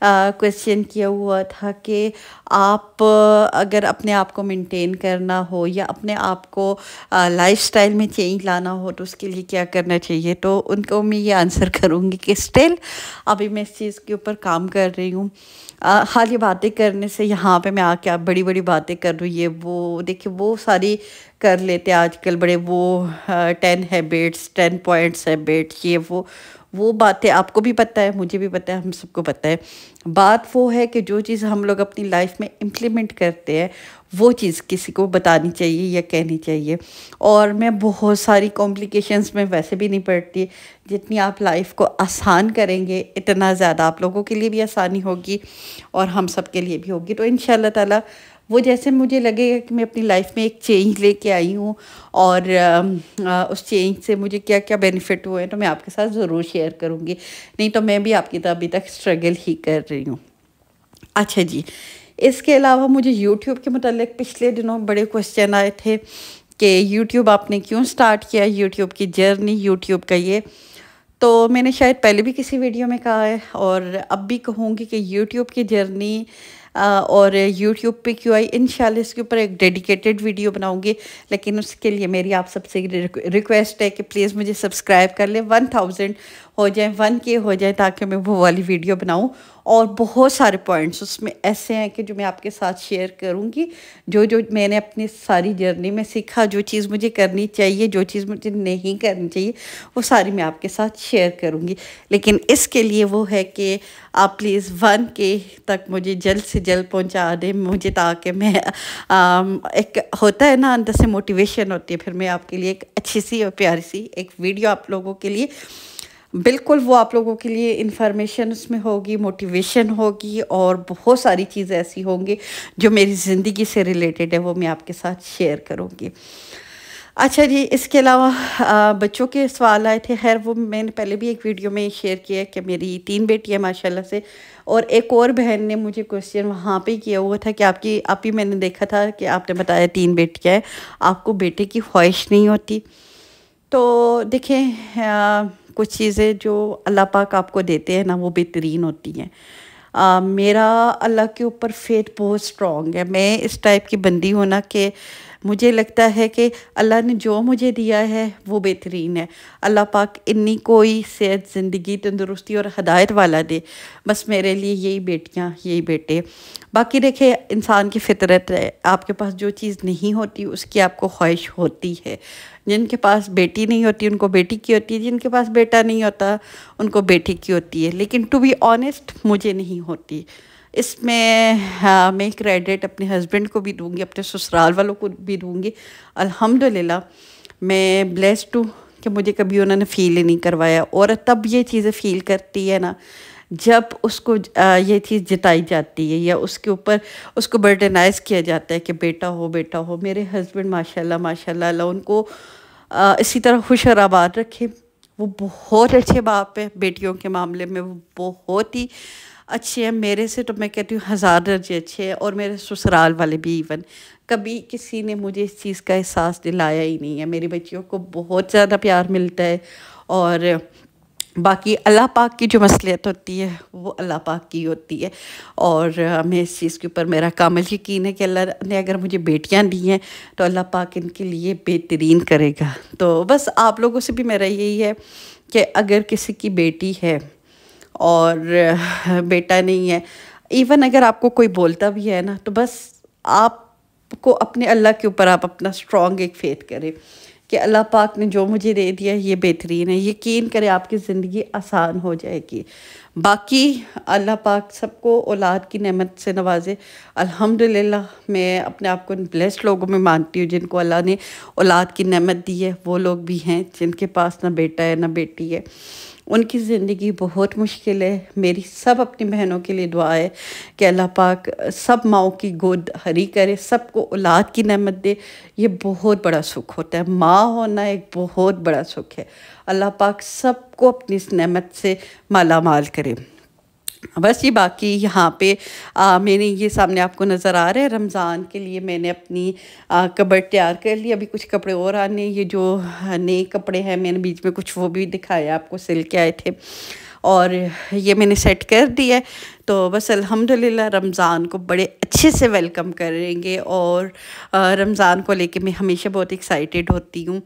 Question کیا ہوا تھا کہ آپ اگر اپنے آپ کو مینٹین کرنا ہو یا اپنے آپ کو لائف سٹائل میں چینج لانا ہو تو اس کے لیے کیا کرنا چاہیے، تو ان کو میں یہ آنسر کروں گی کہ اسٹل ابھی میں اس چیز کے اوپر کام کر رہی ہوں۔ خالی باتیں کرنے سے یہاں پہ میں آ کے آپ بڑی بڑی باتیں کر رہی ہوں، یہ وہ دیکھیں وہ ساری کر لیتے آج کل بڑے وہ 10 ہیبٹس 10 پوائنٹس ہیبٹس، یہ وہ باتیں آپ کو بھی پتہ ہے، مجھے بھی پتہ ہے، ہم سب کو پتہ ہے۔ بات وہ ہے کہ جو چیز ہم لوگ اپنی لائف میں امپلیمنٹ کرتے ہیں وہ چیز کسی کو بتانی چاہیے یا کہنی چاہیے۔ اور میں بہت ساری کمپلیکیشنز میں ویسے بھی نہیں پڑتی، جتنی آپ لائف کو آسان کریں گے اتنا زیادہ آپ لوگوں کے لیے بھی آسانی ہوگی اور ہم سب کے لیے بھی ہوگی۔ تو انشاءاللہ تعالیٰ وہ جیسے مجھے لگے گا کہ میں اپنی لائف میں ایک چینج لے کے آئی ہوں اور اس چینج سے مجھے کیا کیا بینیفٹ ہوئے ہیں تو میں آپ کے ساتھ ضرور شیئر کروں گی، نہیں تو میں بھی آپ کی طرح ابھی تک اسٹرگل ہی کر رہی ہوں۔ اچھا جی، اس کے علاوہ مجھے یوٹیوب کے متعلق پچھلے دنوں بڑے کوسچن آئے تھے کہ یوٹیوب آپ نے کیوں سٹارٹ کیا، یوٹیوب کی جرنی، یوٹیوب کا یہ تو میں نے شاید پہلے بھی کسی ویڈیو میں کہا ہے اور اب بھی کہوں گی کہ یوٹیوب کی جرنی اور یوٹیوب پہ کیوں آئی، انشاءاللہ اس کے اوپر ایک ڈیڈیکیٹڈ ویڈیو بناؤں گی، لیکن اس کے لیے میری آپ سب سے ریکویسٹ ہے کہ پلیز مجھے سبسکرائب کر لیں، 1000 ہو جائیں، 1K ہو جائیں تاکہ میں وہ والی ویڈیو بناؤں۔ اور بہت سارے پوائنٹس اس میں ایسے ہیں کہ جو میں آپ کے ساتھ شیئر کروں گی، جو میں نے اپنی ساری جرنی میں سیکھا، جو چیز مجھے کرنی چاہیے، جو چیز مجھے نہیں کرنی چاہیے، وہ ساری میں آپ کے ساتھ شیئر کروں گی۔ لیکن اس کے لیے وہ ہے کہ آپ پلیز 1K تک مجھے جلد سے جلد پہنچا دیں مجھے، تاکہ میں ایک ہوتا ہے نا اندر سے موٹیویشن ہوتی ہے، پھر میں آپ کے لیے ایک اچھی سی اور پیاری سی ایک ویڈیو آپ لوگوں کے لیے بالکل وہ آپ لوگوں کے لیے انفارمیشن اس میں ہوگی، موٹیویشن ہوگی اور بہت ساری چیزیں ایسی ہوں گی جو میری زندگی سے ریلیٹڈ ہے، وہ میں آپ کے ساتھ شیئر کروں گی۔ اچھا جی، اس کے علاوہ بچوں کے سوال آئے تھے، خیر وہ میں نے پہلے بھی ایک ویڈیو میں شیئر کیا ہے کہ میری 3 بیٹی ہیں ماشاءاللہ سے، اور ایک اور بہن نے مجھے کوسچن وہاں پہ کیا ہوا تھا کہ آپ ہی میں نے دیکھا تھا کہ آپ نے بتایا 3 بیٹیاں ہیں، آپ کو بیٹے کی خواہش نہیں ہوتی؟ تو دیکھیں کچھ چیزیں جو اللہ پاک آپ کو دیتے ہیں نا وہ بہترین ہوتی ہیں۔ میرا اللہ کے اوپر فیتھ بہت سٹرونگ ہے، میں اس ٹائپ کی بندی ہوں نا کہ مجھے لگتا ہے کہ اللہ نے جو مجھے دیا ہے وہ بہترین ہے۔ اللہ پاک انی کوئی صحت، زندگی، تندرستی اور ہدایت والا دے، بس میرے لیے یہی بیٹیاں یہی بیٹے۔ باقی دیکھیں انسان کی فطرت ہے، آپ کے پاس جو چیز نہیں ہوتی اس کی آپ کو خواہش ہوتی ہے۔ جن کے پاس بیٹی نہیں ہوتی ان کو بیٹی کی ہوتی ہے، جن کے پاس بیٹا نہیں ہوتا ان کو بیٹی کی ہوتی ہے، لیکن ٹو بی آنیسٹ مجھے نہیں ہوتی۔ اس میں میں کریڈٹ اپنے ہسبینڈ کو بھی دوں گی، اپنے سسرال والوں کو بھی دوں گی۔ الحمدللہ میں بلیسڈ ہوں کہ مجھے کبھی انہوں نے فیل ہی نہیں کروایا، اور تب یہ چیزیں فیل کرتی ہے نا جب اس کو یہ چیز جتائی جاتی ہے یا اس کے اوپر اس کو برڈنائز کیا جاتا ہے کہ بیٹا ہو بیٹا ہو۔ میرے ہسبینڈ ماشاءاللہ ماشاءاللہ اللہ ان کو اسی طرح خوش اور آباد رکھے، وہ بہت اچھے باپ ہیں، بیٹیوں کے معاملے میں وہ بہت ہی اچھے ہیں، میرے سے تو میں کہتی ہوں 1000 درجے اچھے ہیں، اور میرے سسرال والے بھی ایون کبھی کسی نے مجھے اس چیز کا احساس دلایا ہی نہیں ہے۔ میری بچیوں کو بہت زیادہ پیار ملتا ہے، اور باقی اللہ پاک کی جو مصلحت ہوتی ہے وہ اللہ پاک کی ہوتی ہے، اور میں اس چیز کے اوپر میرا کامل یقین ہے کہ اللہ نے اگر مجھے بیٹیاں دی ہیں تو اللہ پاک ان کے لیے بہترین کرے گا۔ تو بس آپ لوگوں سے بھی میرا یہی ہے کہ اگر کسی کی بیٹی ہے اور بیٹا نہیں ہے، ایون اگر آپ کو کوئی بولتا بھی ہے نا تو بس آپ کو اپنے اللہ کے اوپر آپ اپنا سٹرونگ ایک فیتھ کریں کہ اللہ پاک نے جو مجھے دے دیا یہ بہترین ہے، یقین کرے آپ کی زندگی آسان ہو جائے گی۔ باقی اللہ پاک سب کو اولاد کی نعمت سے نوازے۔ الحمدللہ میں اپنے آپ کو بلیسڈ لوگوں میں مانتی ہوں جن کو اللہ نے اولاد کی نعمت دی ہے، وہ لوگ بھی ہیں جن کے پاس نہ بیٹا ہے نہ بیٹی ہے، ان کی زندگی بہت مشکل ہے۔ میری سب اپنی بہنوں کے لیے دعا ہے کہ اللہ پاک سب ماؤں کی گود ہری کرے، سب کو اولاد کی نعمت دے۔ یہ بہت بڑا سکھ ہوتا ہے، ماں ہونا ایک بہت بڑا سکھ ہے۔ اللہ پاک سب کو اپنی اس نعمت سے مالا مال کرے۔ بس یہ باقی یہاں پہ میں نے یہ سامنے آپ کو نظر آ رہا ہے، رمضان کے لیے میں نے اپنی کبرٹ تیار کر لی، ابھی کچھ کپڑے اور آنے، یہ جو نئے کپڑے ہیں میں نے بیچ میں کچھ وہ بھی دکھایا آپ کو، سل کے آئے تھے، اور یہ میں نے سیٹ کر دیا ہے. تو بس الحمدللہ رمضان کو بڑے اچھے سے ویلکم کریں گے، اور رمضان کو لے کے میں ہمیشہ بہت ایکسائٹیڈ ہوتی ہوں.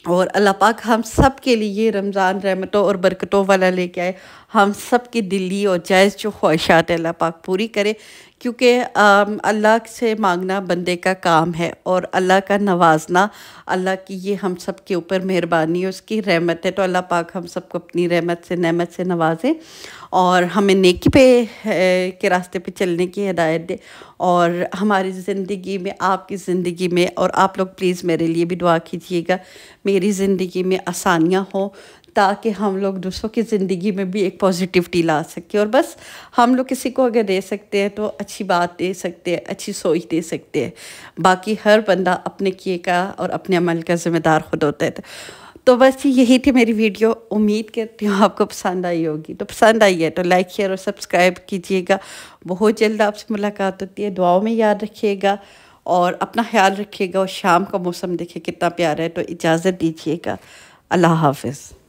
اور اللہ پاک ہم سب کے لیے رمضان رحمتوں اور برکتوں والا لے کے آئے. ہم سب کی دلی اور جائز جو خواہشات ہیں اللہ پاک پوری کرے، کیونکہ اللہ سے مانگنا بندے کا کام ہے، اور اللہ کا نوازنا اللہ کی یہ ہم سب کے اوپر مہربانی ہے، اس کی رحمت ہے. تو اللہ پاک ہم سب کو اپنی رحمت سے نعمت سے نوازے، اور ہمیں نیکی پہ کے راستے پہ چلنے کی ہدایت دے. اور ہماری زندگی میں، آپ کی زندگی میں، اور آپ لوگ پلیز میرے لیے بھی دعا کیجیے گا، میری زندگی میں آسانیاں ہوں، تاکہ ہم لوگ دوسروں کی زندگی میں بھی ایک پازیٹیوٹی لا سکیں. اور بس ہم لوگ کسی کو اگر دے سکتے ہیں تو اچھی بات دے سکتے ہیں، اچھی سوچ دے سکتے ہیں. باقی ہر بندہ اپنے کیے کا اور اپنے عمل کا ذمہ دار خود ہوتا ہے. تو بس یہی تھی میری ویڈیو. امید کرتی ہوں آپ کو پسند آئی ہوگی. تو پسند آئی ہے تو لائک شیئر اور سبسکرائب کیجیے گا. بہت جلد آپ سے ملاقات ہوتی ہے. دعاؤں میں یاد رکھیے گا اور اپنا خیال رکھیے گا. اور شام کا موسم دیکھیں کتنا پیارا ہے. تو اجازت دیجیے گا. اللہ حافظ.